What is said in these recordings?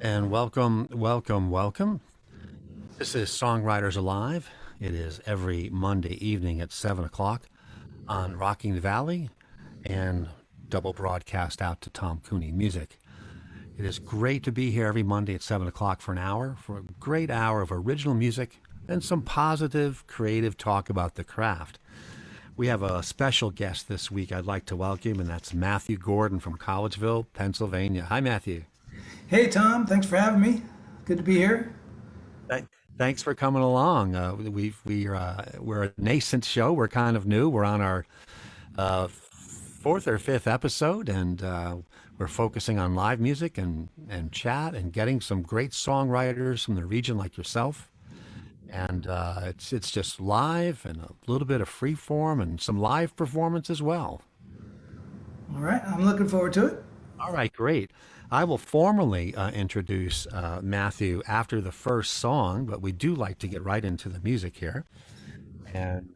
And welcome, welcome, welcome. This is Songwriters Alive. It is every Monday evening at 7 o'clock on Rocking the Valley and double broadcast out to Tom Cooney Music. It is great to be here every Monday at 7 o'clock for an hour, for a great hour of original music and some positive, creative talk about the craft. We have a special guest this week I'd like to welcome, and that's Matthew Gordon from Collegeville, Pennsylvania. Hi, Matthew. Hey, Tom. Thanks for having me. Good to be here. Th- Thanks for coming along. We're a nascent show. We're kind of new. We're on our fourth or fifth episode, and we're focusing on live music and chat and getting some great songwriters from the region like yourself. And it's just live and a little bit of free form and some live performance as well. All right. I'm looking forward to it. All right, great. I will formally introduce Matthew after the first song, but we do like to get right into the music here. And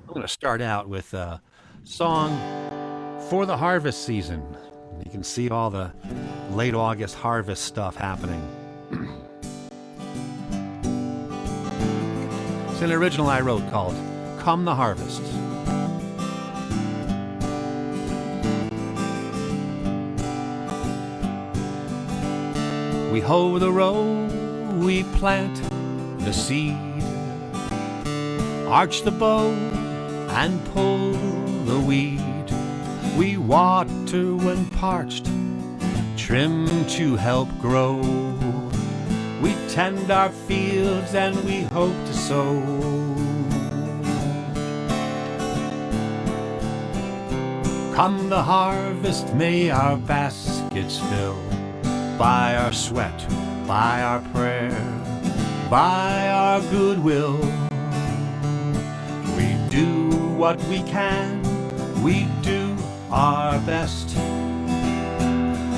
I'm going to start out with a song for the harvest season. You can see all the late August harvest stuff happening. It's an original I wrote called Come the Harvest. We hoe the row, we plant the seed, arch the bow and pull the weed. We water when parched, trim to help grow. We tend our fields and we hope to sow. Come the harvest, may our baskets fill by our sweat, by our prayer, by our goodwill. We do what we can, we do our best,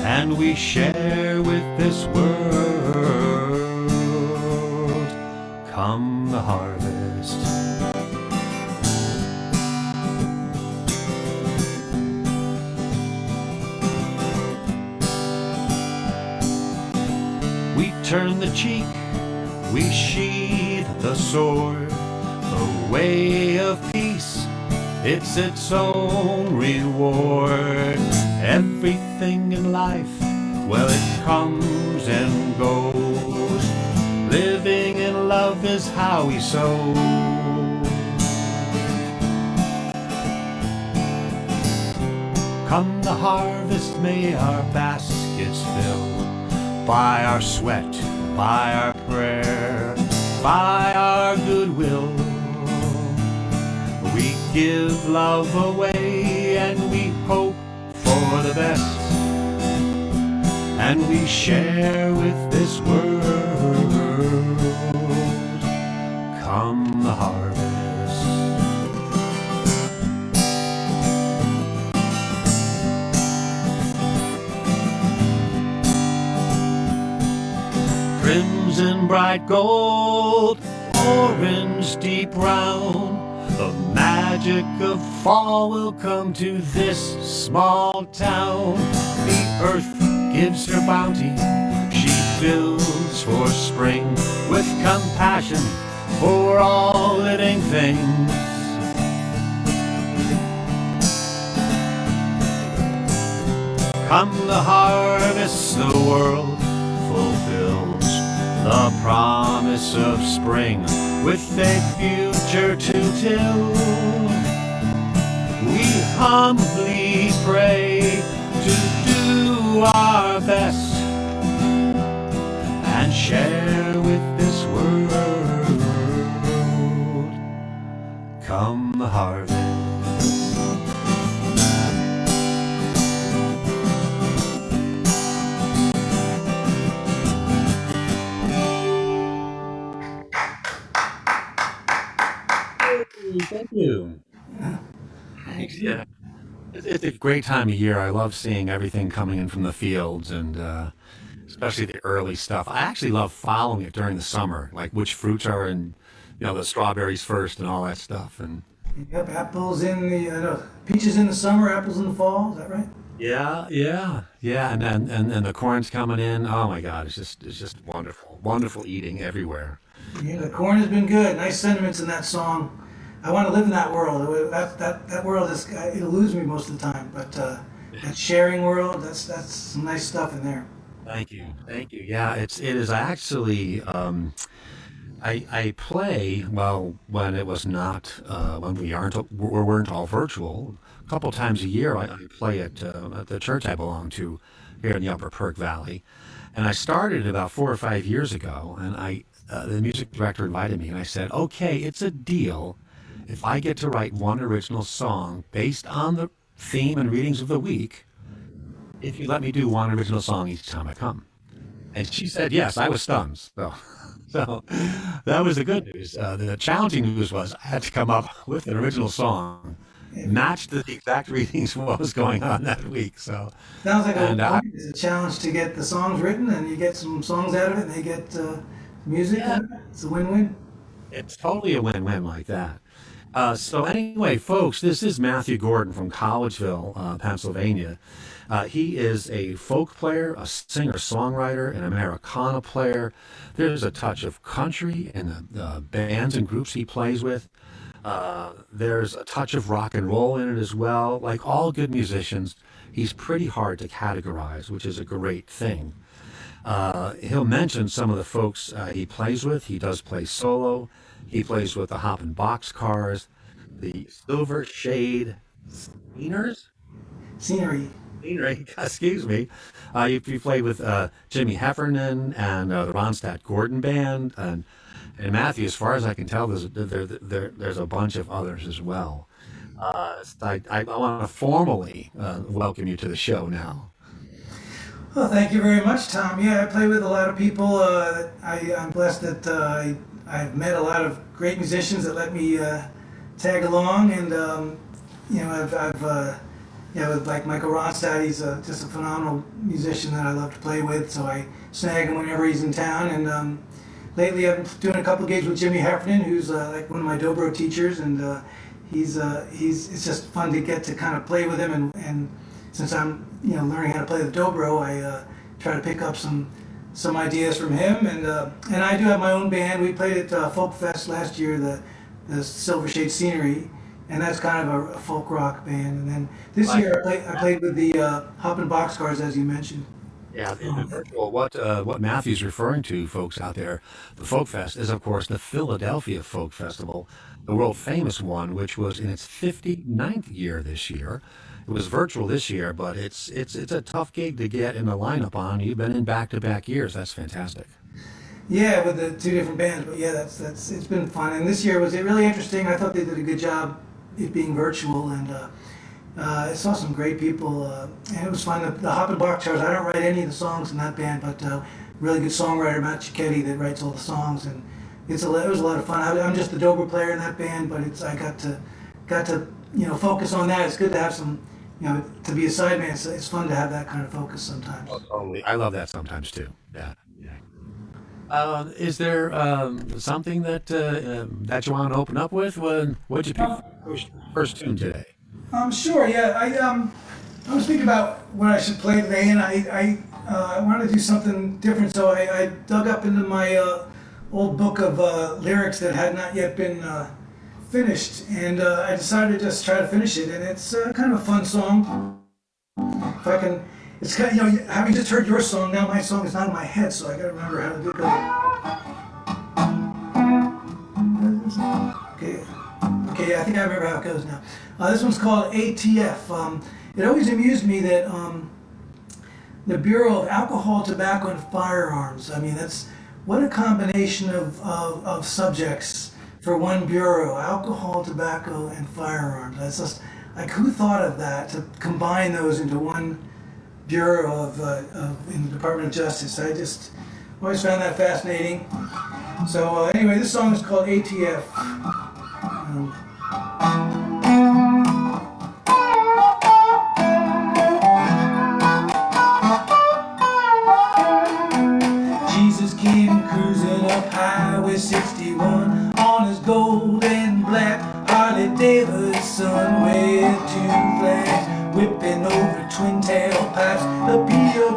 and we share with this world. Come the harvest. We turn the cheek, we sheathe the sword, the way of peace, it's its own reward. Everything in life, well, it comes and goes. Living in love is how we sow. Come the harvest, may our baskets fill by our sweat, by our prayer, by our goodwill. We give love away and we hope for the best, and we share with this world. Come the harvest. Crimson bright gold, orange deep brown, the magic of fall will come to this small town. The earth gives her bounty, she fills for spring with compassion for all living things. Come the harvest, the world fulfills the promise of spring with a future to till. We humbly pray to do our best and share with this world. Come the harvest. Thank you. Thanks. Yeah. It's a great time of year. I love seeing everything coming in from the fields and especially the early stuff. I actually love following it during the summer, like which fruits are in, the strawberries first and all that stuff. And Yep, apples in the, no, peaches in the summer, apples in the fall. Is that right? Yeah, yeah, yeah, and the corn's coming in. Oh my God, it's just wonderful, wonderful eating everywhere. Yeah, the corn has been good. Nice sentiments in that song. I want to live in that world. That world is, it eludes me most of the time. But that sharing world, that's some nice stuff in there. Thank you, thank you. Yeah, it is actually. I play well when it was not when we weren't all virtual. A couple times a year, I play at the church I belong to here in the Upper Perk Valley, and I started about 4 or 5 years ago. And the music director invited me, and I said, "Okay, it's a deal. If I get to write one original song based on the theme and readings of the week, if you let me do one original song each time I come." And she said yes. I was stunned. So that was the good news. The challenging news was I had to come up with an original song, match the exact readings of what was going on that week. So, Sounds like and it's a challenge to get the songs written, and you get some songs out of it, and they get music yeah, out of it. It's a win-win. it's totally a win-win like that. So anyway, folks, this is Matthew Gordon from Collegeville, Pennsylvania. He is a folk player, a singer-songwriter, an Americana player. There's a touch of country in the bands and groups he plays with. There's a touch of rock and roll in it as well. Like all good musicians, he's pretty hard to categorize, which is a great thing. He'll mention some of the folks he plays with. He does play solo. He plays with the Hoppin' Boxcars, the Silver Shade Sceners. Scenery. Scenery, excuse me. He played with Jimmy Heffernan and the Ronstadt Gordon Band, and Matthew. As far as I can tell, there's a bunch of others as well. I want to formally welcome you to the show now. Well, thank you very much, Tom. Yeah, I play with a lot of people. I'm blessed that I've met a lot of great musicians that let me tag along, and I've with like Michael Ronstadt, he's just a phenomenal musician that I love to play with. So I snag him whenever he's in town, and lately I'm doing a couple gigs with Jimmy Heffernan, who's like one of my dobro teachers, and he's it's just fun to get to kind of play with him, and since I'm learning how to play the dobro, I try to pick up some ideas from him, and I do have my own band. We played at Folk Fest last year, the Silver Shade Scenery, and that's kind of a folk rock band. And then this year I played with the Hoppin' Boxcars, as you mentioned. Yeah, the virtual. What Matthew's referring to, folks out there, the Folk Fest is, of course, the Philadelphia Folk Festival, the world famous one, which was in its 59th year this year. It was virtual this year, but it's a tough gig to get in the lineup on. You've been in back-to-back years. That's fantastic. Yeah, with the two different bands, but yeah, that's it's been fun. And this year was really interesting. I thought they did a good job it being virtual, and I saw some great people, and it was fun. The Hoppin' Boxcars, I don't write any of the songs in that band, but really good songwriter Matt Cicchetti that writes all the songs, and it was a lot of fun. I'm just the dobro player in that band, but I got to focus on that. It's good to have some to be a sideman. It's fun to have that kind of focus sometimes. Oh, totally. I love that sometimes too. Yeah. Yeah. Is there something that you want to open up with? What'd you pick first tune today? Sure. Yeah, I was thinking about what I should play today, and I wanted to do something different. So I dug up into my old book of lyrics that had not yet been finished, and I decided to just try to finish it. And it's kind of a fun song. If I can, it's kind of, having just heard your song, now my song is not in my head, so I got to remember how to do it. Okay. Okay, yeah, I think I remember how it goes now. This one's called ATF. It always amused me that the Bureau of Alcohol, Tobacco, and Firearms, I mean, what a combination of subjects for one bureau: alcohol, tobacco, and firearms. That's just like, who thought of that, to combine those into one bureau in the Department of Justice? I just always found that fascinating. So anyway, this song is called ATF. Jesus came cruising up Highway 61 on his gold and black Harley Davidson. over twin tailpipes, the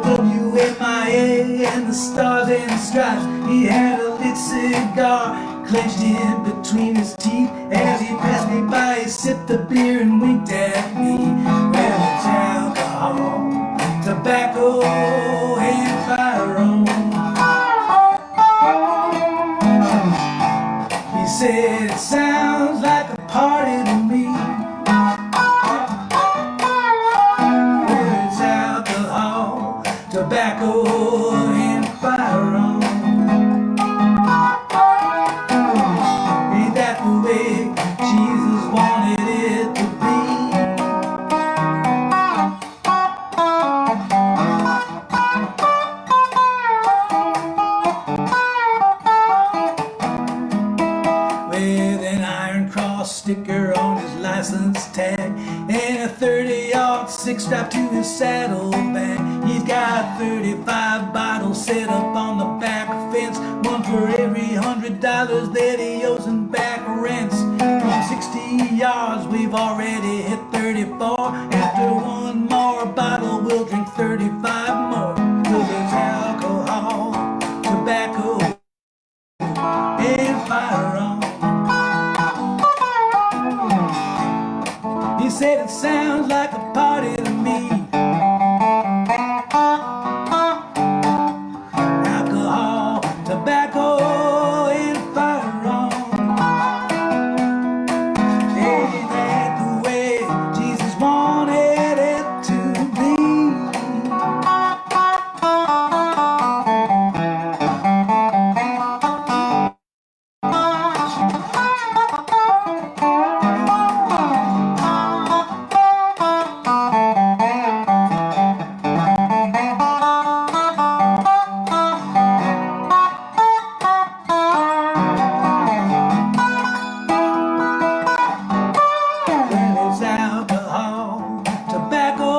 POWMIA and the stars and the stripes. He had a lit cigar clenched in between his teeth. As he passed me by, he sipped the beer and winked at me. Well, it's alcohol, tobacco, and firearms. He said it sounds like a party to me. Well, it's alcohol, tobacco, and firearms. Ain't that the way Jesus wanted it to be? With an iron cross sticker on his license tag and a 30-06 strapped to his saddlebag. He's got 35 bottles set up on the back fence, one for every $100 that he owes in back rents. From 60 yards we've already hit 34. After one more bottle we'll drink 35 more. 'Cause there's alcohol, tobacco, and firearms. He said it sounds like a party to me. Alcohol, tobacco, and firearms. Ain't that the way Jesus wanted it to be? Well, it's alcohol, tobacco,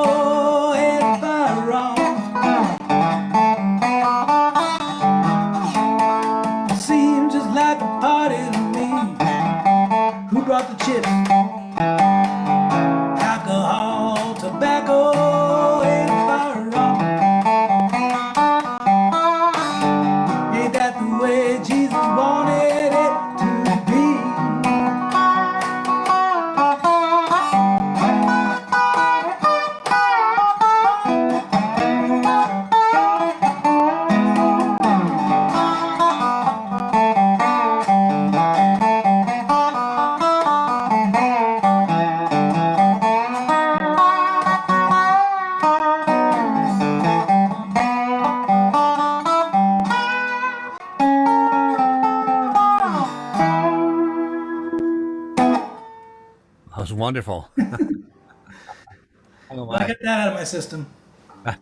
and firearms. It seems just like a party to me. Who brought the chips? Alcohol, tobacco, and firearms. Ain't that the way Jesus wanted it to be? That was wonderful. Oh I my. got that out of my system. I,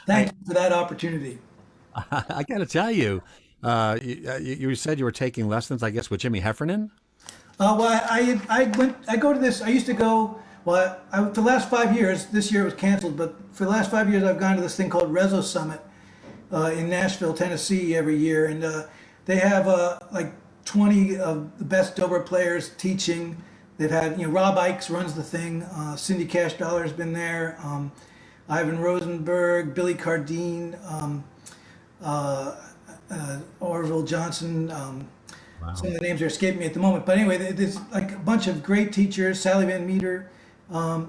Thank you for that opportunity. I got to tell you, you said you were taking lessons, I guess, with Jimmy Heffernan. Well, I go to this. I used to go. Well, for the last 5 years. This year it was canceled, but for the last 5 years I've gone to this thing called Rezo Summit in Nashville, Tennessee, every year, and they have like 20 of the best dobro players teaching. They've had, Rob Ikes runs the thing. Cindy Cash Dollar's been there. Ivan Rosenberg, Billy Cardine, Orville Johnson. Some of Wow. the names are escaping me at the moment, but anyway, there's like a bunch of great teachers. Sally Van Meter, and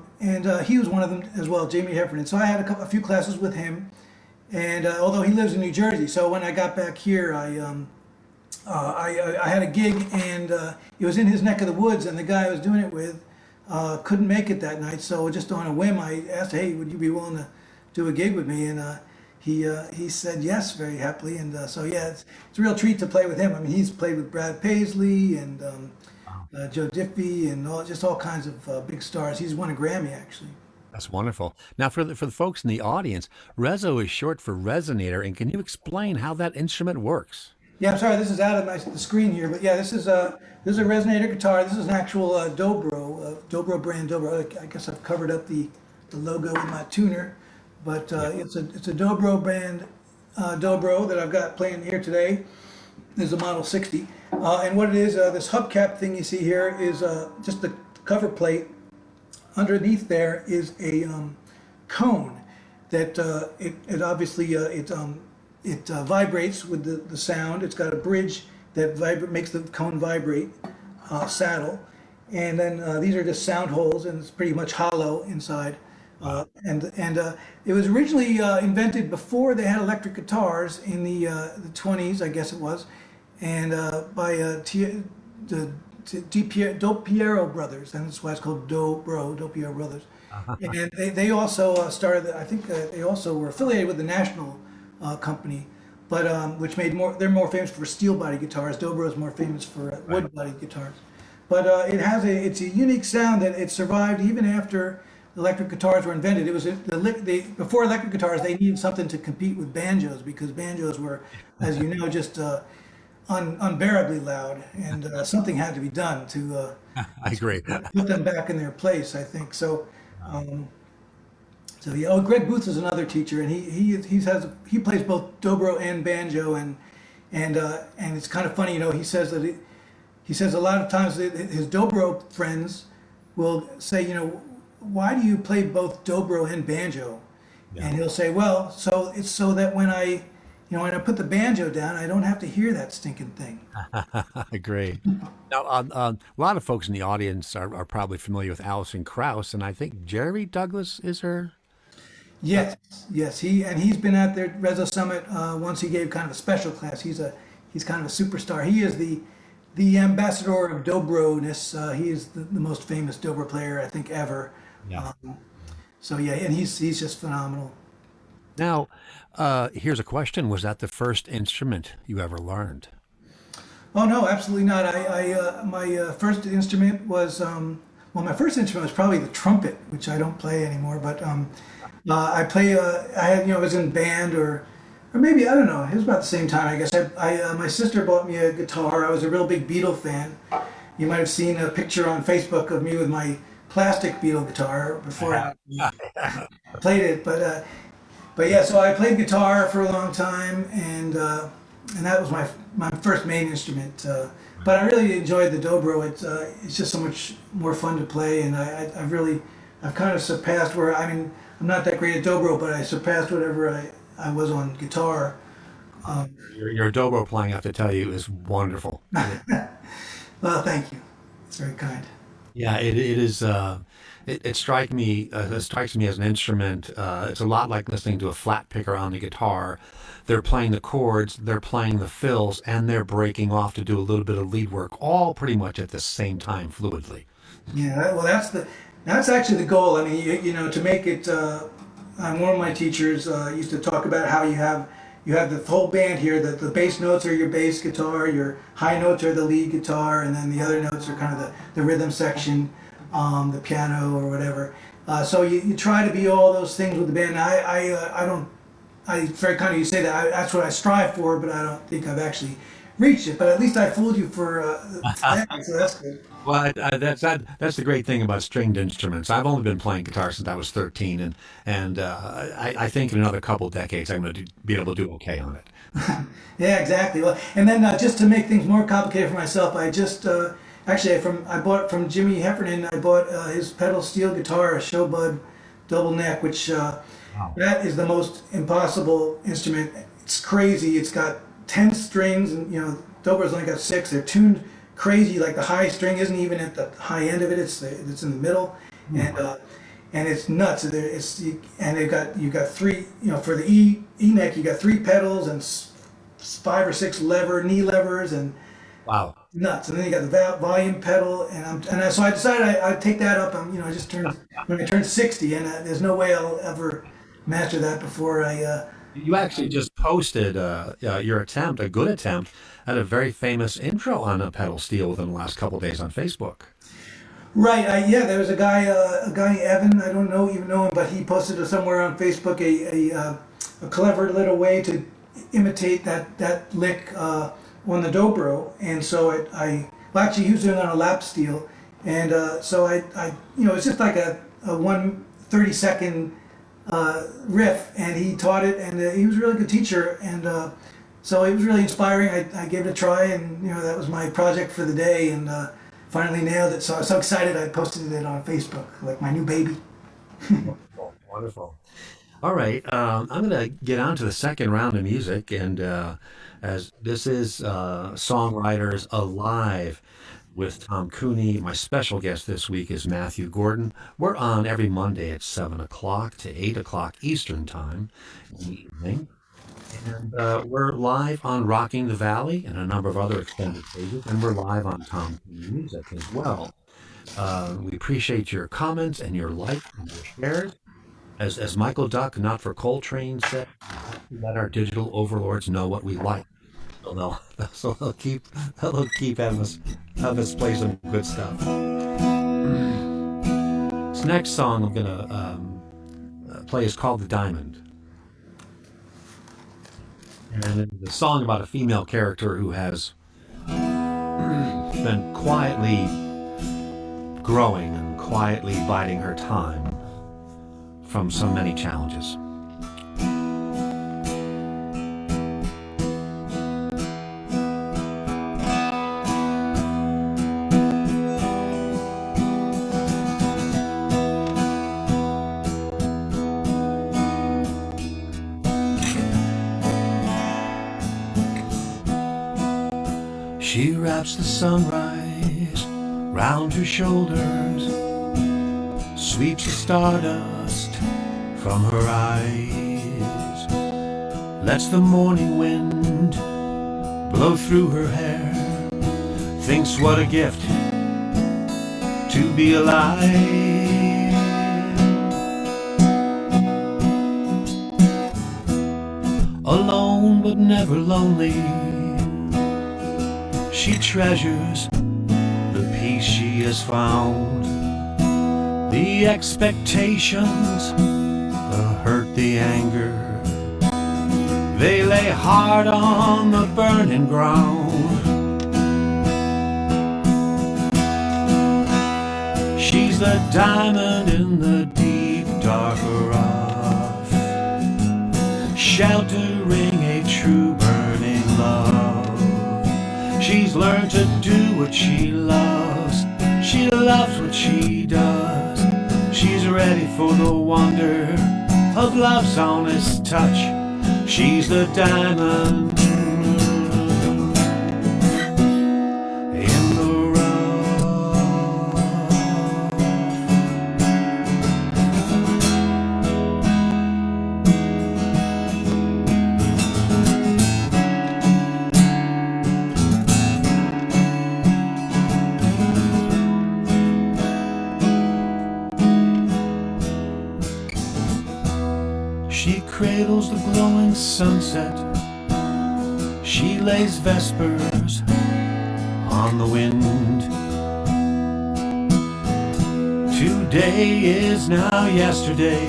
he was one of them as well. Jamie Heffernan. So I had a few classes with him, and although he lives in New Jersey, so when I got back here, I had a gig, and it was in his neck of the woods, and the guy I was doing it with couldn't make it that night. So just on a whim, I asked, "Hey, would you be willing to do a gig with me?" And he said yes very happily. And so yeah, it's a real treat to play with him. I mean, he's played with Brad Paisley and Joe Diffie and all kinds of big stars. He's won a Grammy actually. That's wonderful. Now, for the folks in the audience, Rezo is short for resonator, and can you explain how that instrument works? Yeah, I'm sorry, this is out of the screen here, but yeah, this is a resonator guitar. This is an actual dobro brand dobro. I guess I've covered up the logo with my tuner, but it's a dobro brand dobro that I've got playing here today. This is a Model 60, and what it is, this hubcap thing you see here is just the cover plate underneath there is a cone that it obviously it vibrates with the sound. It's got a bridge that makes the cone vibrate, saddle, and then these are just sound holes, and it's pretty much hollow inside. And it was originally invented before they had electric guitars in the 20s, I guess it was, and by Do Piero brothers, and that's why it's called Do Piero brothers. And they also started. I think they also were affiliated with the National company, but which made more. They're more famous for steel body guitars. Dobro is more famous for wood body guitars. But it's a unique sound that it survived even after electric guitars were invented. It was before electric guitars, they needed something to compete with banjos because banjos were, as you know, just unbearably loud, and something had to be done to I agree. put them back in their place. I think so. So yeah. Oh, Greg Booth is another teacher, and he plays both dobro and banjo, and it's kind of funny, he says that he says a lot of times that his dobro friends will say, why do you play both dobro and banjo? Yeah. And he'll say, well, so it's so that when I put the banjo down, I don't have to hear that stinking thing. I agree. Now, a lot of folks in the audience are probably familiar with Alison Krauss, and I think Jerry Douglas is her. Yes, yes. He's been at the Rezo Summit once. He gave kind of a special class. He's kind of a superstar. He is the ambassador of dobro-ness. He is the most famous dobro player I think ever. Yeah. So yeah, and he's just phenomenal. Now, here's a question. Was that the first instrument you ever learned? Oh, no, absolutely not. My first instrument was, my first instrument was probably the trumpet, which I don't play anymore, but I was in band or maybe, I don't know, it was about the same time, I guess. My sister bought me a guitar. I was a real big Beatle fan. You might have seen a picture on Facebook of me with my plastic Beatle guitar before I played it, But yeah, so I played guitar for a long time, and that was my first main instrument. But I really enjoyed the dobro. It's just so much more fun to play, and I've kind of surpassed I'm not that great at dobro, but I surpassed whatever I was on guitar. Your dobro playing, I have to tell you, is wonderful. Well, thank you. It's very kind. Yeah, it is. It strikes me as an instrument. It's a lot like listening to a flat picker on the guitar. They're playing the chords, they're playing the fills, and they're breaking off to do a little bit of lead work, all pretty much at the same time, fluidly. Yeah, well, that's actually the goal. I mean, to make it. One of my teachers used to talk about how you have the whole band here. That the bass notes are your bass guitar, your high notes are the lead guitar, and then the other notes are kind of the rhythm section. The piano or whatever. So you try to be all those things with the band. It's very kind of you say that. That's what I strive for, but I don't think I've actually reached it. But at least I fooled you for that, so that's good. Well, that's the great thing about stringed instruments. I've only been playing guitar since I was 13, and I think in another couple of decades I'm going to be able to do okay on it. Yeah, exactly. Well, and then just to make things more complicated for myself, I just I bought from Jimmy Heffernan. I bought his pedal steel guitar, a Showbud double neck, which that is the most impossible instrument. It's crazy. It's got 10 strings, and Dobro's only got 6. They're tuned crazy. Like the high string isn't even at the high end of it. It's in the middle, and it's nuts. And you've got 3. For the E neck, you got 3 pedals and 5 or 6 knee levers, and wow. Nuts. And then you got the volume pedal, so I decided I'd take that up. I just turned when I turned 60, and there's no way I'll ever master that before I. You actually just posted your attempt, a good attempt, at a very famous intro on a pedal steel within the last couple of days on Facebook. Right. There was a guy Evan. I don't even know him, but he posted somewhere on Facebook a clever little way to imitate that lick. On the dobro, and so actually he was doing it on a lap steel, and so it's just like a 1 30-second riff, and he taught it, and he was a really good teacher, and so it was really inspiring. I gave it a try, and that was my project for the day, and finally nailed it. So I was so excited I posted it on Facebook, like my new baby. Wonderful. Wonderful. All right, I'm going to get on to the second round of music, and as this is Songwriters Alive with Tom Cooney. My special guest this week is Matthew Gordon. We're on every Monday at 7 o'clock to 8 o'clock Eastern Time in the evening. And we're live on Rocking the Valley and a number of other extended pages, and we're live on Tom Cooney Music as well. We appreciate your comments and your likes and your shares. As Michael Duck, not for Coltrane, said, let our digital overlords know what we like. So they'll keep having us play some good stuff. This next song I'm gonna play is called "The Diamond," and it's a song about a female character who has been quietly growing and quietly biding her time from so many challenges. She wraps the sunrise round her shoulders, sweeps the stardust from her eyes, lets the morning wind blow through her hair, thinks what a gift to be alive. Alone but never lonely, she treasures the peace she has found. The expectations, the hurt, the anger, they lay hard on the burning ground. She's the diamond in the deep dark rough, sheltering a true burning love. She's learned to do what she loves. She loves what she does. She's ready for the wonder of love's honest touch. She's the diamond in the rough. She cradles the glowing sunset. She lays vespers on the wind. Today is now yesterday.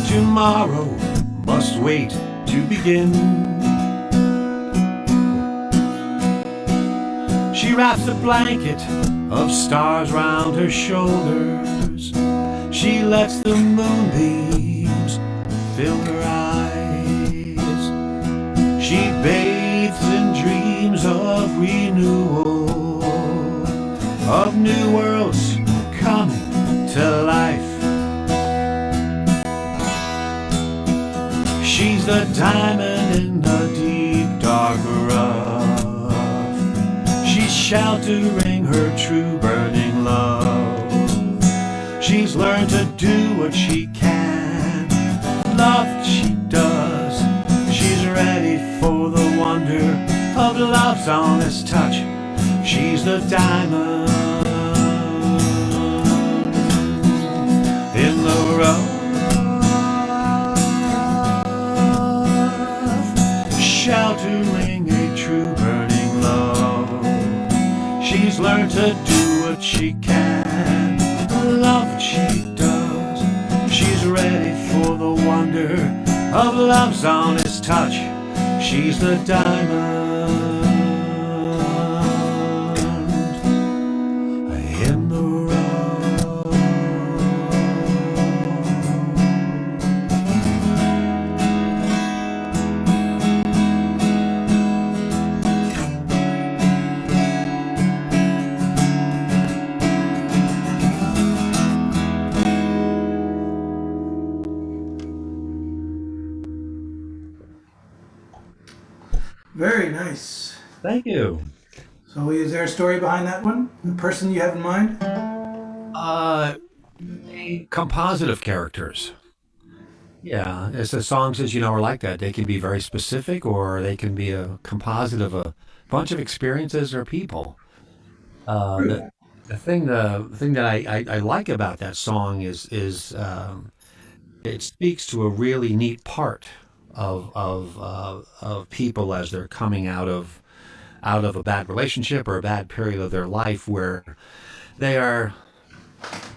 Tomorrow must wait to begin. She wraps a blanket of stars round her shoulders. She lets the moonbeams fill her eyes. She bathes in dreams of renewal, of new worlds coming to life. She's the diamond in the deep dark rough. She's sheltering her true burning love. She's learned to do what she can, love what she does. She's ready for the wonder of love's honest touch. She's the diamond in the rough, sheltering a true burning love. She's learned to do what she can, love what she does. She's ready for the wonder of love's honest touch. She's the diamond in the rough. Very nice. Thank you. So, is there a story behind that one? The person you have in mind? Uh, Composite of characters. Yeah, as the songs, as you know, are like that. They can be very specific, or they can be a composite of a bunch of experiences or people. Uh, the the thing that I like about that song is it speaks to a really neat part of people as they're coming out of a bad relationship or a bad period of their life where they are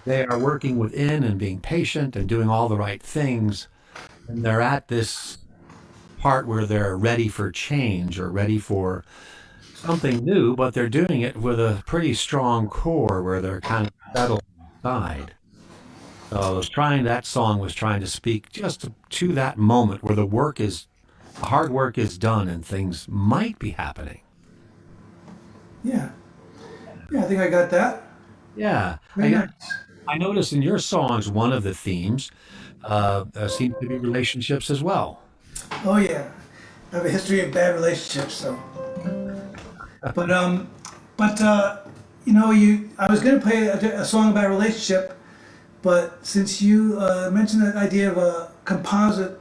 they are working within and being patient and doing all the right things, and they're at this part where they're ready for change or ready for something new, but they're doing it with a pretty strong core where they're kind of settled inside. So that song was trying to speak just to that moment where the hard work is done and things might be happening. Yeah. Yeah, I think I got that. Yeah, Very nice. I noticed in your songs one of the themes seems to be relationships as well. Oh, yeah. I have a history of bad relationships, so. But, but, I was going to play a song about a relationship, but since you mentioned that idea of composite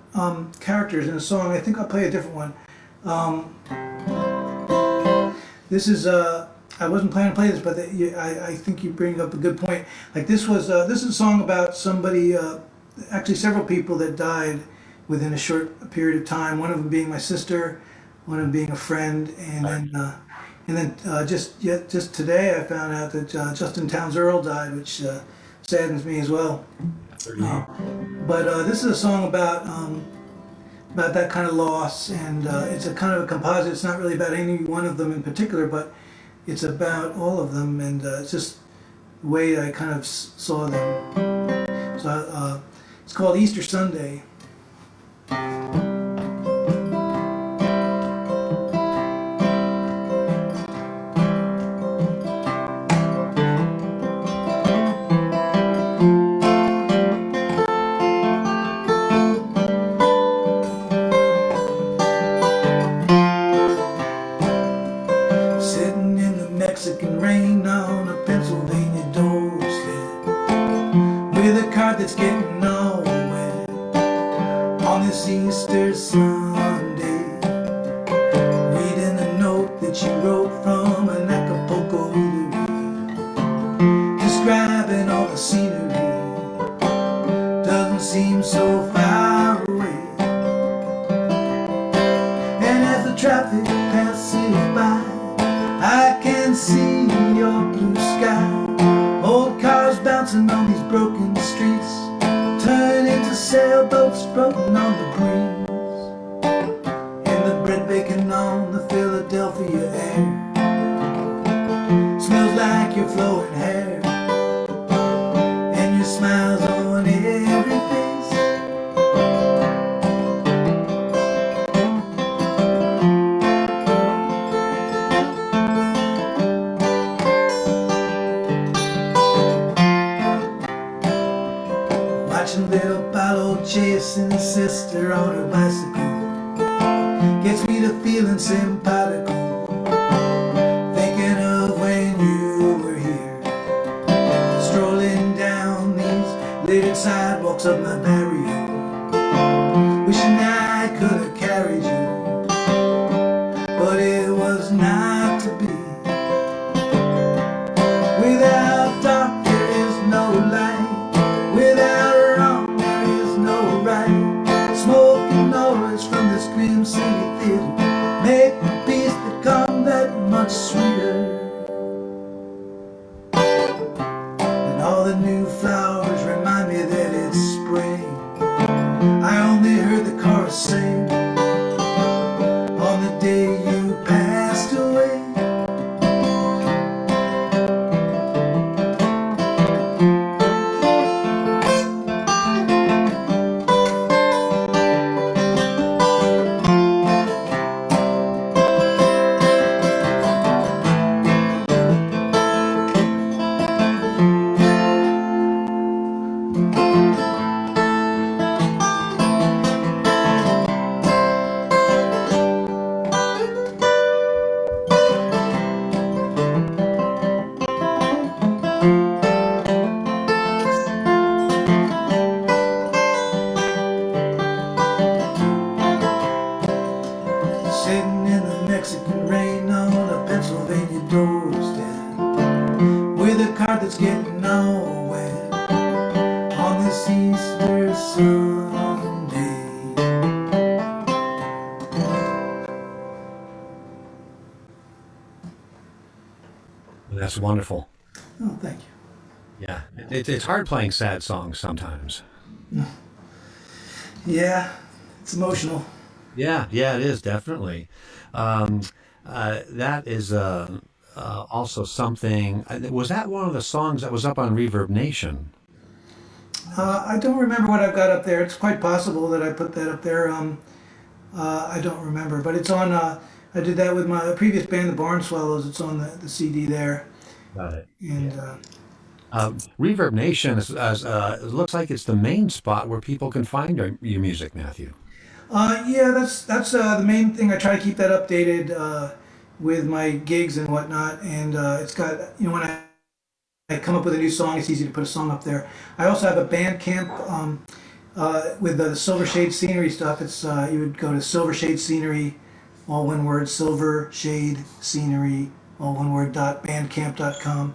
characters in a song, I think I'll play a different one. Um, this is I wasn't planning to play this, but I think you bring up a good point. Like this is a song about somebody, actually several people that died within a short period of time. One of them being my sister, one of them being a friend, and then just today I found out that Justin Towns Earl died, which saddens me as well. Uh, but this is a song about that kind of loss, and it's a kind of a composite. It's not really about any one of them in particular, but it's about all of them, and it's just the way I kind of saw them. So it's called Easter Sunday. Sitting in the Mexican rain on a Pennsylvania doorstep with a card that's getting all wet on this Easter Sunday, reading a note that you wrote from an Acapulco eatery, describing all the scenery. Doesn't seem so far away, and as the traffic passes by, I can see your blue sky. Old cars bouncing on these broken streets turn into sailboats floating on the breeze, and the bread baking on the Philadelphia air smells like your flowing hair, and your smile's on every face. Watching little Paulo chasing his sister on her bicycle gets me to feeling simpatico, thinking of when you were here, strolling down these littered sidewalks of my barrio, wishing I could have carried you, but it was not to be. Without dark there is no light, without wrong there is no right. Smoke and noise from this Grim City theater make the peace become that much sweeter. And all the new flowers remind me that it's spring. I only heard the chorus sing on the day you passed away. sitting in the Mexican rain on a Pennsylvania doorstep, with a card that's getting nowhere on this Easter Sunday. That's wonderful. Oh, thank you. Yeah, it's hard playing sad songs sometimes. Yeah, it's emotional. Yeah, yeah, it is definitely. Um, that is also something. Was that one of the songs that was up on Reverb Nation? I don't remember what I've got up there. It's quite possible that I put that up there. I don't remember, but it's on. I did that with my previous band, the Barn Swallows. It's on the CD there, Got it. and Reverb Nation it looks like it's the main spot where people can find your music, Matthew. yeah, that's the main thing. I try to keep that updated with my gigs and whatnot, and it's got when I come up with a new song, it's easy to put a song up there. I also have a Bandcamp with the Silver Shade Scenery stuff. It's you would go to Silver Shade Scenery, all one word, Silver Shade Scenery, all one word, .bandcamp.com.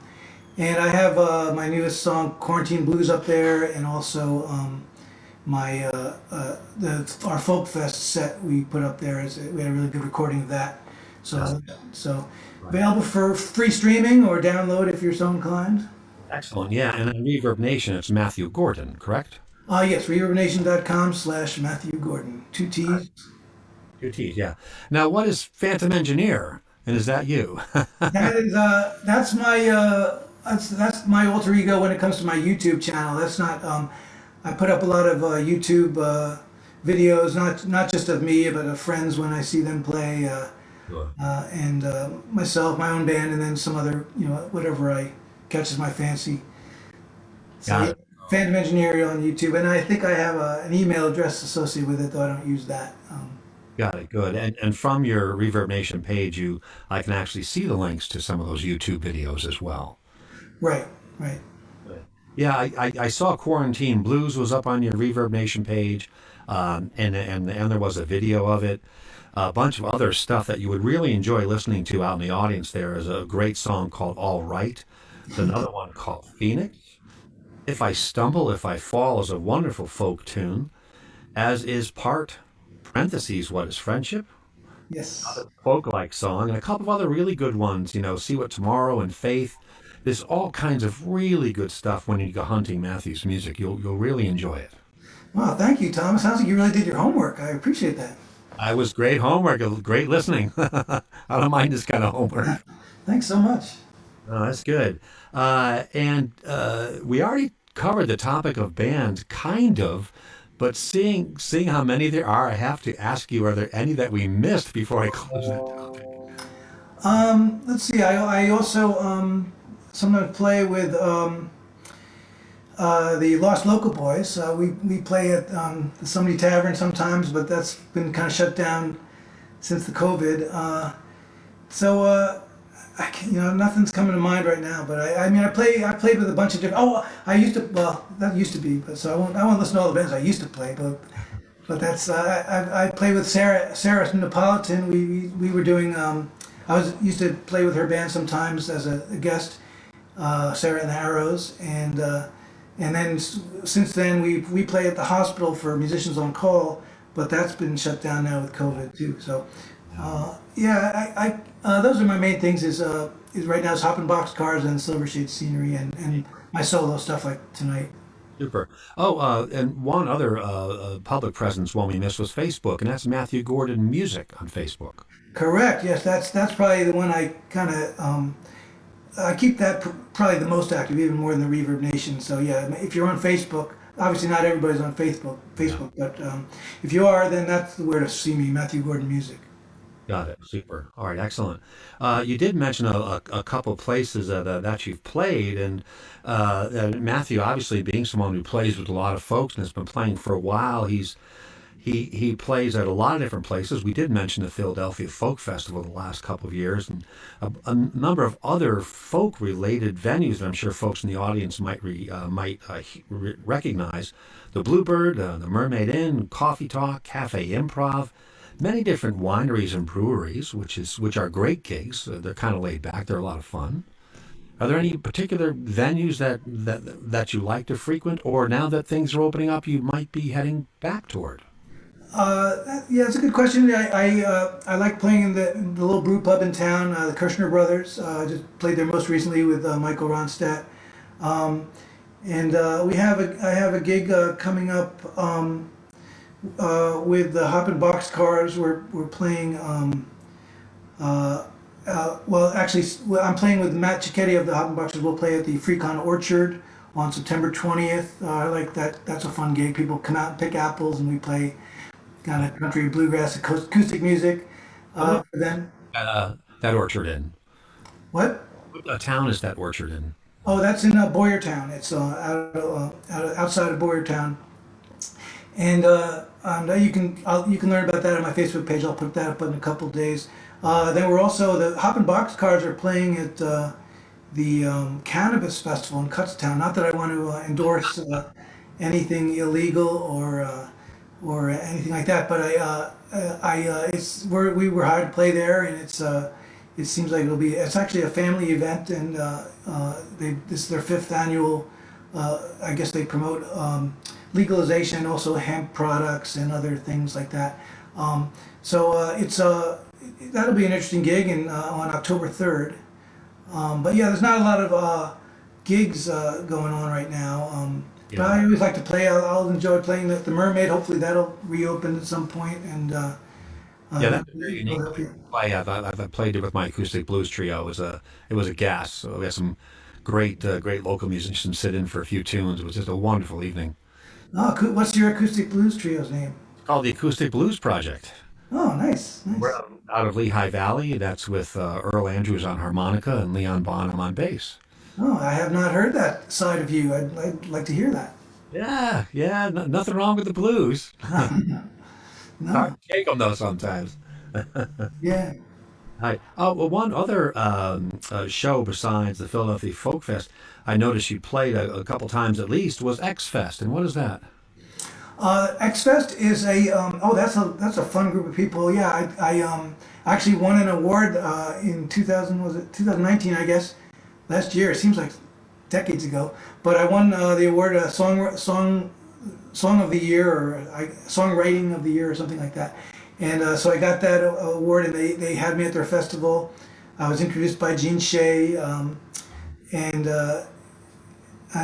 And I have my newest song, Quarantine Blues, up there, and also my our Folk Fest set we put up there. We had a really good recording of that. So available for free streaming or download if you're so inclined. Excellent. Yeah, and on Reverb Nation, it's Matthew Gordon, correct? Yes, reverbnation.com/Matthew Gordon. Two T's. Two T's, yeah. Now, what is Phantom Engineer? And is that you? That is that's my alter ego when it comes to my YouTube channel. That's not I put up a lot of YouTube videos, not just of me, but of friends when I see them play, Sure. and myself, my own band, and then some other whatever I catches my fancy. So Got it. Phantom Engineer on YouTube, and I think I have an email address associated with it, though I don't use that. Got it. Good. And from your Reverb Nation page, I can actually see the links to some of those YouTube videos as well. Right, right. Yeah, I saw Quarantine Blues was up on your Reverb Nation page, and there was a video of it. A bunch of other stuff that you would really enjoy listening to out in the audience. There is a great song called All Right. There's another one called Phoenix. If I Stumble, If I Fall is a wonderful folk tune, as is part, parentheses, What is Friendship? Yes. Folk-like song, and a couple of other really good ones, See What Tomorrow and Faith. There's all kinds of really good stuff when you go hunting Matthew's music. You'll really enjoy it. Wow, thank you, Tom. It sounds like you really did your homework. I appreciate that. I was great homework, great listening. I don't mind this kind of homework. Thanks so much. Oh, that's good. And we already covered the topic of bands, kind of, but seeing how many there are, I have to ask you, are there any that we missed before I close that topic? Let's see. I also sometimes play with the Lost Local Boys. We play at the Somebody Tavern sometimes, but that's been kind of shut down since the COVID. Nothing's coming to mind right now. But I played with a bunch of different. Oh, I used to. Well, that used to be. But so I won't listen to all the bands I used to play. But that's I played with Sarah Napolitan. We were doing. Used to play with her band sometimes as a guest. Sarah and the Arrows, and then since then we play at the hospital for musicians on call, but that's been shut down now with COVID too. So those are my main things. Is right now is Hoppin' Boxcars and Silver Shade Scenery and my solo stuff like tonight. Super. Oh, and one other public presence one we missed was Facebook, and that's Matthew Gordon Music on Facebook. Correct. Yes, that's probably the one I kind of. I keep that probably the most active, even more than the Reverb Nation. So yeah, if you're on Facebook, obviously not everybody's on Facebook, but if you are, then that's where to see me, Matthew Gordon Music. Got it. Super. All right. Excellent. You did mention a couple places that you've played, and Matthew, obviously being someone who plays with a lot of folks and has been playing for a while, he plays at a lot of different places. We did mention the Philadelphia Folk Festival the last couple of years, and a number of other folk-related venues that I'm sure folks in the audience might recognize. The Bluebird, the Mermaid Inn, Coffee Talk, Cafe Improv, many different wineries and breweries, which are great gigs. They're kind of laid back. They're a lot of fun. Are there any particular venues that you like to frequent, or now that things are opening up, you might be heading back toward? Yeah, it's a good question. I like playing in the little brew pub in town, the Kirshner Brothers. I just played there most recently with Michael Ronstadt. Um, and I have a gig coming up with the Hop and Box Cars. We're playing. Well, actually, I'm playing with Matt Cicchetti of the Hop and Boxers. We'll play at the Freecon Orchard on September 20th. I like that. That's a fun gig. People come out and pick apples, and we play kind of country bluegrass acoustic music for them. That Orchard Inn. What? What town is that Orchard Inn? Oh, that's in Boyertown. It's outside of Boyertown, and you can learn about that on my Facebook page. I'll put that up in a couple of days. Then we're also the Hop and Box Cars are playing at the Cannabis Festival in Kutztown. Not that I want to endorse anything illegal or anything like that, but we were hired to play there, and it seems like it's actually a family event, and this is their fifth annual. I guess they promote legalization and also hemp products and other things like that. That'll be an interesting gig on October 3rd. But yeah, there's not a lot of gigs going on right now. But I always like to play. I'll enjoy playing the Mermaid. Hopefully that'll reopen at some point. And Yeah, that's very unique. I've played it with my acoustic blues trio. It was a gas. So we had some great local musicians sit in for a few tunes. It was just a wonderful evening. What's your acoustic blues trio's name? It's called the Acoustic Blues Project. Oh, nice, We're nice. out of Lehigh Valley. That's with Earl Andrews on harmonica and Leon Bonham on bass. Oh, I have not heard that side of you. I'd like to hear that. Yeah, nothing wrong with the blues. No, Hard to take them though sometimes. yeah. Hi. Oh, well, one other show besides the Philadelphia Folk Fest, I noticed you played a couple times at least, was X Fest. And what is that? X Fest is that's a fun group of people. Yeah, I actually won an award in 2000 was it 2019 I guess last year. It seems like decades ago, but I won the award song of the year or songwriting of the year or something like that. And so I got that award, and they had me at their festival. I was introduced by Gene Shea, and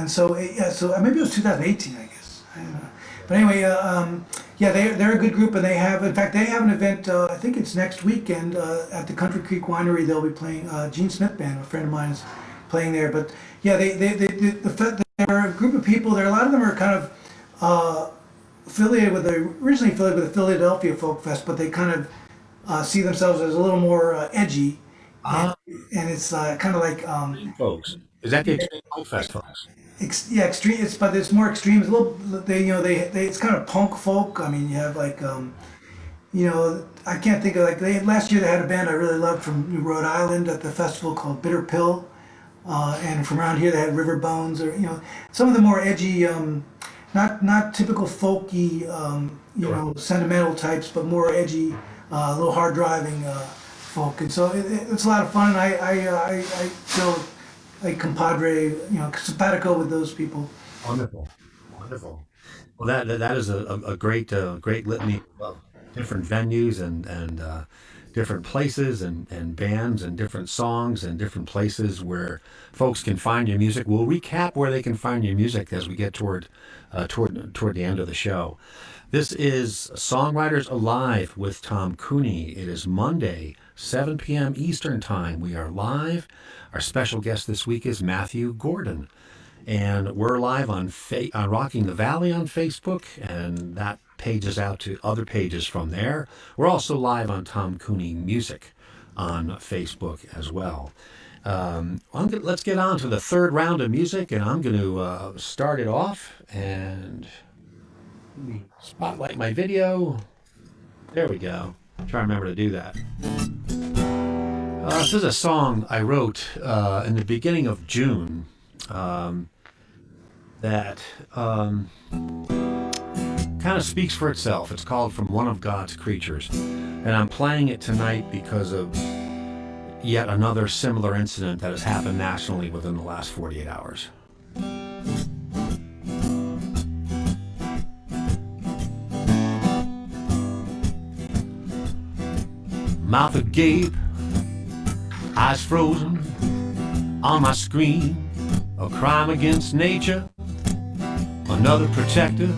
so maybe it was 2018, I guess. I don't know. But anyway, yeah, they're a good group, and in fact, they have an event. I think it's next weekend at the Country Creek Winery. They'll be playing. Gene Smith Band, a friend of mine, is playing there. But yeah, they're a group of people. A lot of them are kind of originally affiliated with the Philadelphia Folk Fest, but they kind of see themselves as a little more edgy, and, Ah, and it's kind of like folks. Is that the Extreme Folk Fest, folks? yeah, extreme. But it's more extreme. It's a little they it's kind of punk folk. I mean, you have like I can't think of last year they had a band I really loved from New Rhode Island at the festival called Bitter Pill, and from around here they had River Bones or some of the more edgy. Not typical folky, Sure. sentimental types, but more edgy, a little hard driving folk. And so it's a lot of fun. And I feel like compadre, simpatico with those people. Wonderful, wonderful. Well, that is a great litany of different venues and different places and bands and different songs and different places where folks can find your music. We'll recap where they can find your music as we get toward the end of the show. This is Songwriters Alive with Tom Cooney. It is Monday, 7 p.m. Eastern Time. We are live. Our special guest this week is Matthew Gordon. And we're live on Rocking the Valley on Facebook, and that pages out to other pages from there. We're also live on Tom Cooney Music on Facebook as well. Let's get on to the third round of music, and I'm going to start it off and let me spotlight my video. There we go. Try to remember to do that. This is a song I wrote in the beginning of June. That kind of speaks for itself. It's called From One of God's Creatures. And I'm playing it tonight because of yet another similar incident that has happened nationally within the last 48 hours. Mouth agape, eyes frozen on my screen. A crime against nature, another protector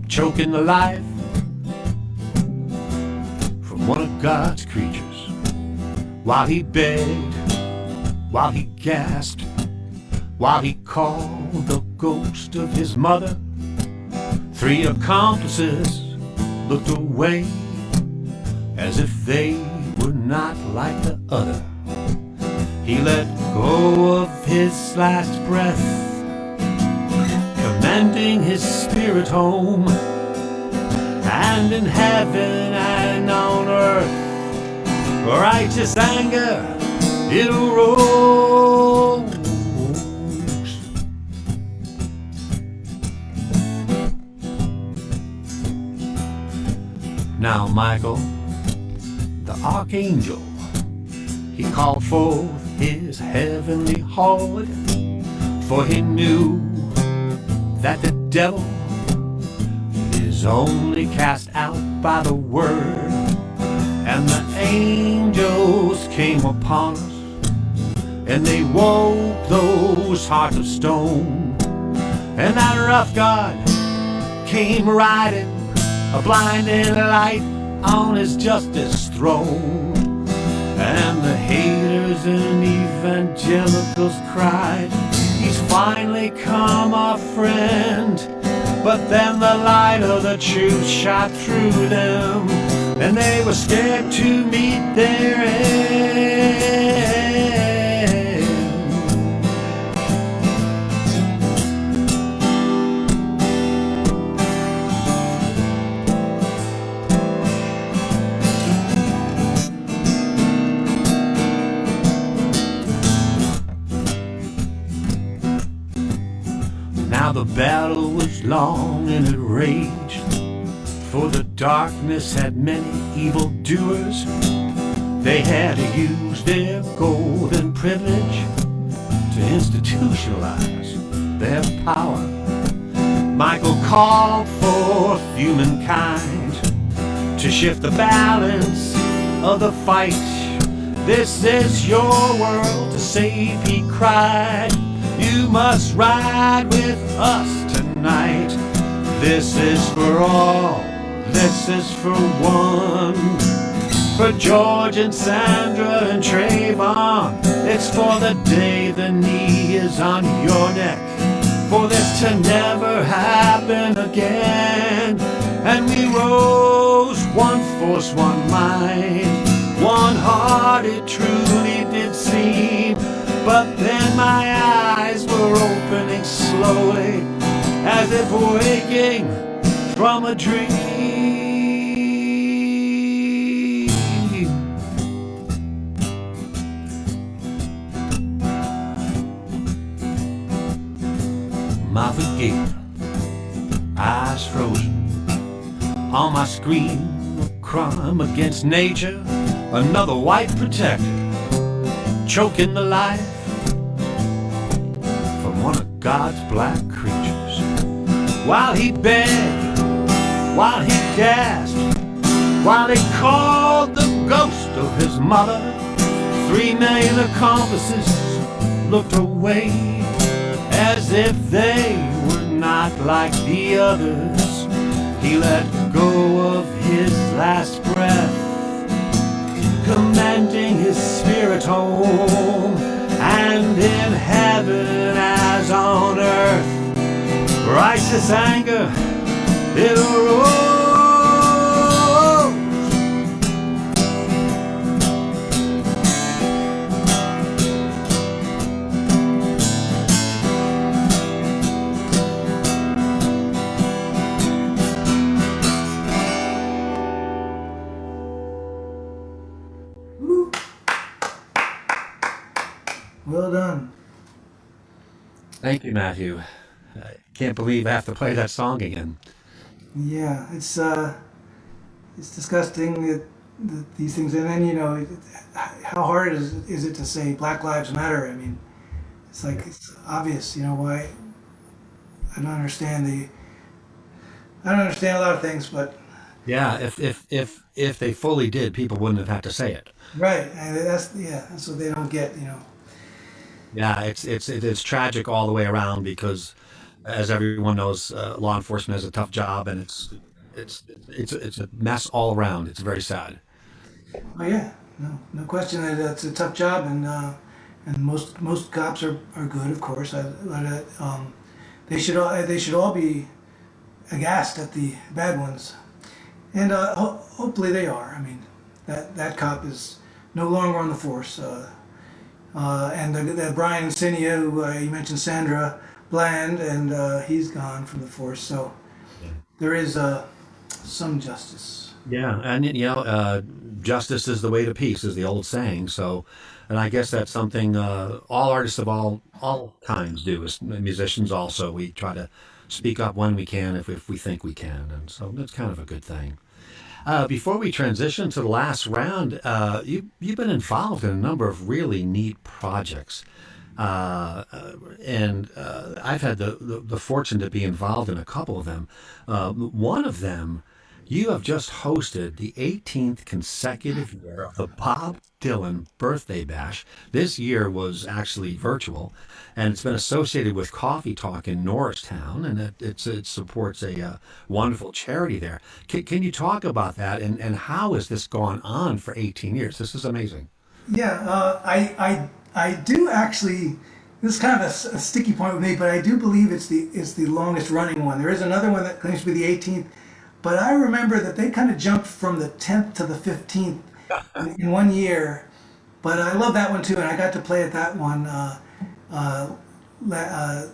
choking the life from one of God's creatures. While he begged, while he gasped, while he called the ghost of his mother, 3 accomplices looked away as if they were not like the other. He let go of his last breath, commending his spirit home. And in heaven and on earth, righteous anger it arose. Now Michael, the archangel, he called forth his heavenly horde, for he knew that the devil is only cast out by the word. And the angels came upon us, and they woke those hearts of stone. And that rough God came riding, a blinding light on his justice throne. And the haters and evangelicals cried, he's finally come, our friend. But then the light of the truth shot through them, and they were scared to meet their end. Now the battle was long and it raged, for the darkness had many evildoers. They had to use their golden privilege to institutionalize their power. Michael called forth humankind to shift the balance of the fight. This is your world to save, he cried. You must ride with us tonight. This is for all, this is for one. For George and Sandra and Trayvon, it's for the day the knee is on your neck, for this to never happen again. And we rose, one force, one mind, one heart it truly did seem. But then my eyes were opening slowly, as if waking from a dream. Mouth agape, eyes frozen on my screen. A crime against nature, another white protector choking the life from one of God's black creatures. While he begged, while he gasped, while he called the ghost of his mother, 3 million accomplices looked away as if they were not like the others. He let go of his last breath, commending his spirit home. And in heaven as on earth, righteous anger it arose. Well done. Thank you, Matthew. I can't believe I have to play that song again. Yeah, it's disgusting that these things, and then how hard is it to say Black Lives Matter? I mean, it's like it's obvious, why I don't understand the I don't understand a lot of things, but Yeah, if they fully did, people wouldn't have had to say it. right, and that's what they don't get. Yeah, it's tragic all the way around because, as everyone knows, law enforcement has a tough job, and it's a mess all around. It's very sad. Oh yeah, no question that it's a tough job, and most cops are good, of course. They should all be aghast at the bad ones, and hopefully they are. I mean, that cop is no longer on the force, and the Brian Insignia, who you mentioned, Sandra Bland, and he's gone from the force. So there is some justice. Yeah, and justice is the way to peace, is the old saying. So, and I guess that's something all artists of all kinds do. As musicians, also, we try to speak up when we can, if we think we can, and so that's kind of a good thing. Before we transition to the last round, you've been involved in a number of really neat projects. And I've had the fortune to be involved in a couple of them. One of them, you have just hosted the 18th consecutive year of the Bob Dylan Birthday Bash. This year was actually virtual, and it's been associated with Coffee Talk in Norristown, and it supports a wonderful charity there. Can you talk about that, and how has this gone on for 18 years? This is amazing. Yeah, I do actually. This is kind of a sticky point with me, but I do believe it's the longest running one. There is another one that claims to be the 18th, but I remember that they kind of jumped from the 10th to the 15th in one year. But I love that one too, and I got to play at that one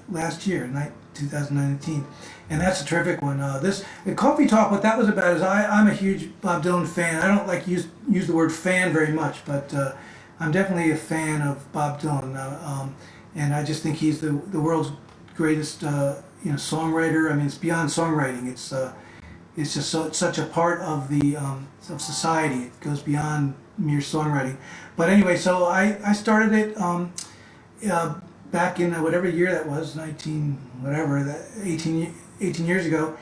last year, 2019, and that's a terrific one. This the Coffee Talk. What that was about is I'm a huge Bob Dylan fan. I don't like use the word fan very much, but I'm definitely a fan of Bob Dylan, and I just think he's the world's greatest songwriter. I mean, it's beyond songwriting. It's just such a part of the of society. It goes beyond mere songwriting. But anyway, so I started it back in whatever year that was, 19 whatever, 18 years ago,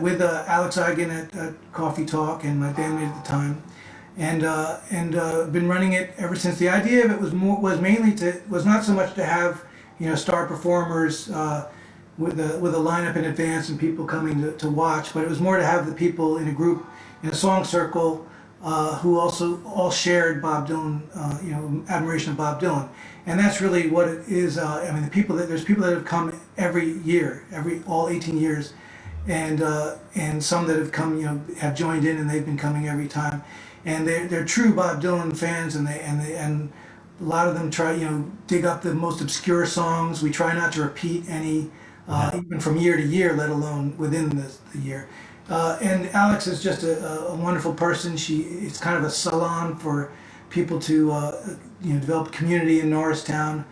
with Alex Eigen at Coffee Talk and my bandmate at the time, and been running it ever since. The idea of it was not so much to have star performers. With a lineup in advance and people coming to watch, but it was more to have the people in a group in a song circle who also all shared Bob Dylan, admiration of Bob Dylan, and that's really what it is. I mean, there's people that have come every year, all 18 years, and some that have come, have joined in and they've been coming every time, and they're true Bob Dylan fans, and a lot of them try dig up the most obscure songs. We try not to repeat any. Even from year to year, let alone within the year. And Alex is just a wonderful person. It's kind of a salon for people to develop community in Norristown,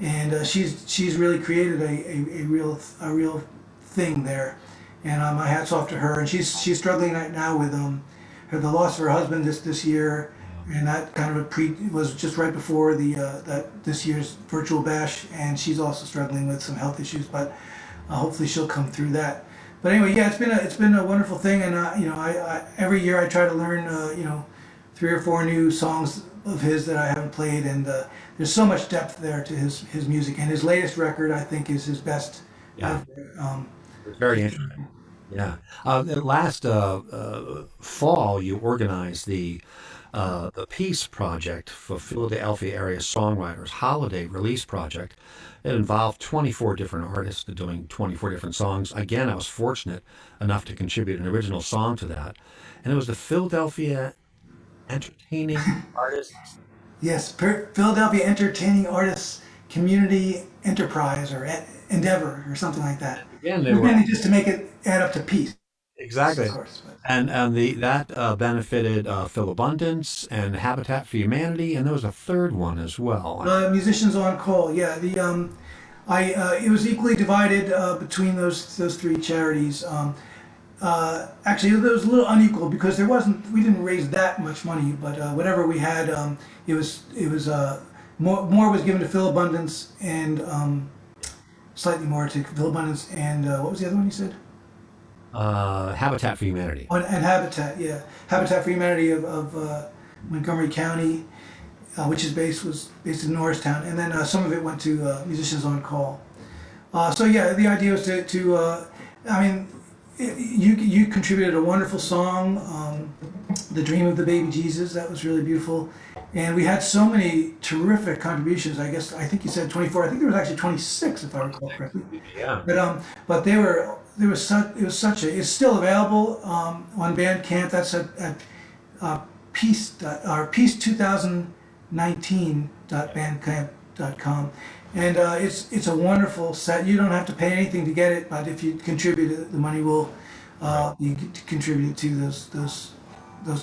and she's really created a real thing there. And my hats off to her. And she's struggling right now with the loss of her husband this year, and that kind of was just right before this year's virtual bash, and she's also struggling with some health issues, but hopefully she'll come through that. But anyway, yeah, it's been a wonderful thing, and I every year I try to learn 3 or 4 new songs of his that I haven't played, and there's so much depth there to his music, and his latest record I think is his best. Yeah, Ever. it's very interesting. Yeah. Last fall, you organized the Peace Project for Philadelphia area songwriters holiday release project. It involved 24 different artists doing 24 different songs. Again, I was fortunate enough to contribute an original song to that, and it was the Philadelphia Entertaining Artists. Yes, Philadelphia Entertaining Artists Community Enterprise or Endeavor or something like that. Again, they We're were mainly just to make it add up to peace, exactly. of course. But. And that benefited Phil Abundance and Habitat for Humanity, and there was a third one as well. Musicians on Call, yeah. It was equally divided between those 3 charities. Actually, it was a little unequal because we didn't raise that much money, but whatever we had, more was given to Phil Abundance and slightly more to Phil Abundance and what was the other one you said? Habitat for Humanity. Oh, and Habitat, yeah, Habitat for Humanity of Montgomery County, which was based in Norristown, and then some of it went to Musicians on Call. So yeah, the idea was I mean, you contributed a wonderful song, "The Dream of the Baby Jesus." That was really beautiful, and we had so many terrific contributions. I think you said 24. I think there was actually 26, if I recall correctly. Yeah. But it's still available on Bandcamp. That's at peace2019.bandcamp.com. And it's a wonderful set. You don't have to pay anything to get it, but if you contribute, the money will be contributed to those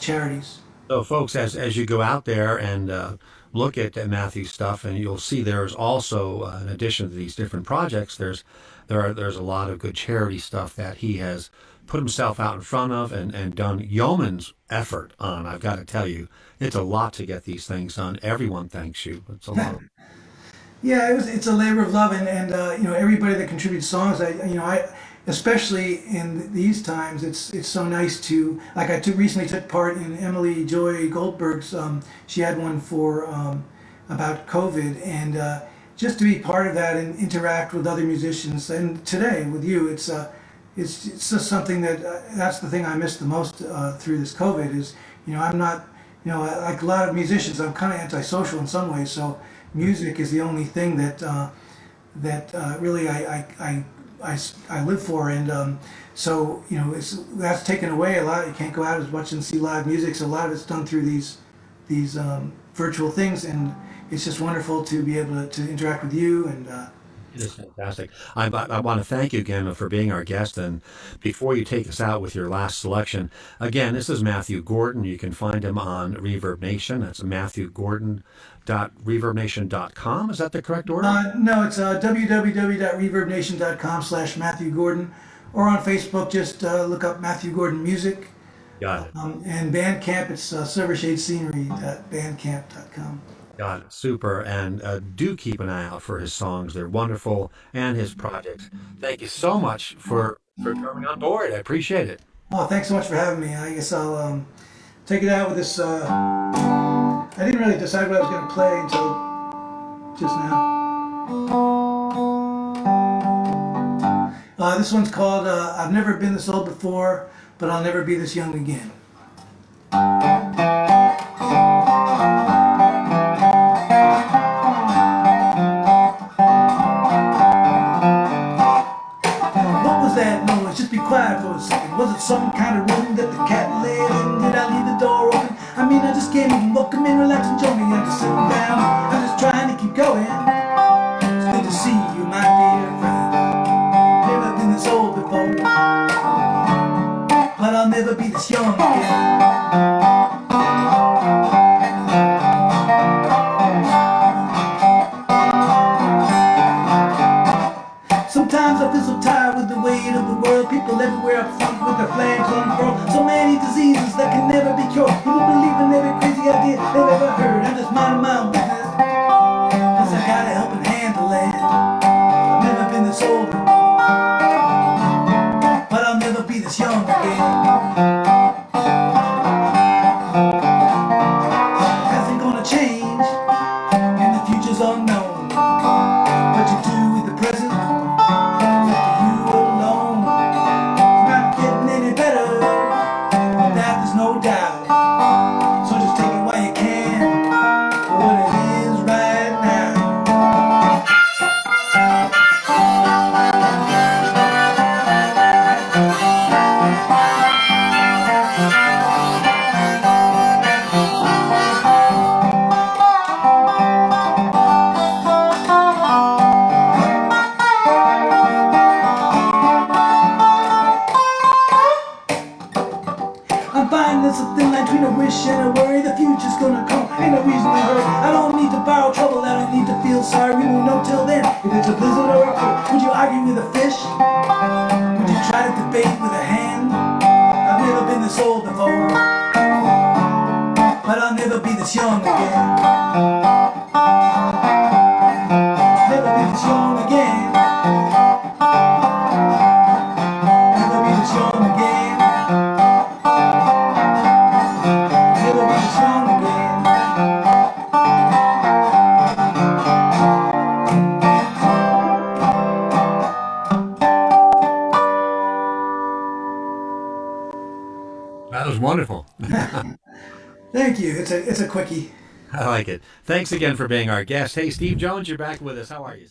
charities. So, folks, as you go out there and look at Matthew's stuff, and you'll see there's also, in addition to these different projects, there's a lot of good charity stuff that he has put himself out in front of and done yeoman's effort on. I've got to tell you, it's a lot to get these things done. Everyone thanks you. It's a lot. Yeah, it's a labor of love, and everybody that contributes songs. I especially in these times, it's so nice to recently took part in Emily Joy Goldberg's. She had one for about COVID, and just to be part of that and interact with other musicians. And today with you, it's just something that's the thing I miss the most through this COVID is I'm not like a lot of musicians. I'm kind of antisocial in some ways, so music is the only thing that really I live for, and so that's taken away a lot. You can't go out as much and see live music, so a lot of it's done through these virtual things, and it's just wonderful to be able to interact with you and. It is fantastic. I want to thank you again for being our guest. And before you take us out with your last selection, again, this is Matthew Gordon. You can find him on Reverb Nation. That's MatthewGordon.ReverbNation.com. Is that the correct order? No, it's www.reverbnation.com/Matthew Gordon, or on Facebook, just look up Matthew Gordon Music. Got it. And Bandcamp, it's silvershadescenery.bandcamp.com. Got it. Super. And do keep an eye out for his songs. They're wonderful, and his projects. Thank you so much for coming on board. I appreciate it. Oh, thanks so much for having me. I guess I'll take it out with this. I didn't really decide what I was going to play until just now. This one's called I've Never Been This Old Before, But I'll Never Be This Young Again. Just be quiet for a second. Was it some kind of room that the cat laid in? Did I leave the door open? I mean, I just came in, welcome in, relax, enjoy me. I'm just sitting down, I'm just trying to keep going. It's good to see you, my dear friend. Never been this old before, but I'll never be this young again. Sometimes I feel so tired with the weight of the world. People everywhere up front with their flags unfurled. So many diseases that can never be cured. People believe in every crazy idea they've ever heard. I'm just minding my own business, cause I got a helping hand to lend. I've never been this old before, but I'll never be this young again. Nothing gonna change, and the future's unknown. What you do with the present, no doubt. So just take it while you can. strong again. Never be the strong again. Never be the strong again. Never be the strong again. That was wonderful. Thank you. It's a quickie. I like it. Thanks again for being our guest. Hey, Steve Jones, you're back with us. How are you?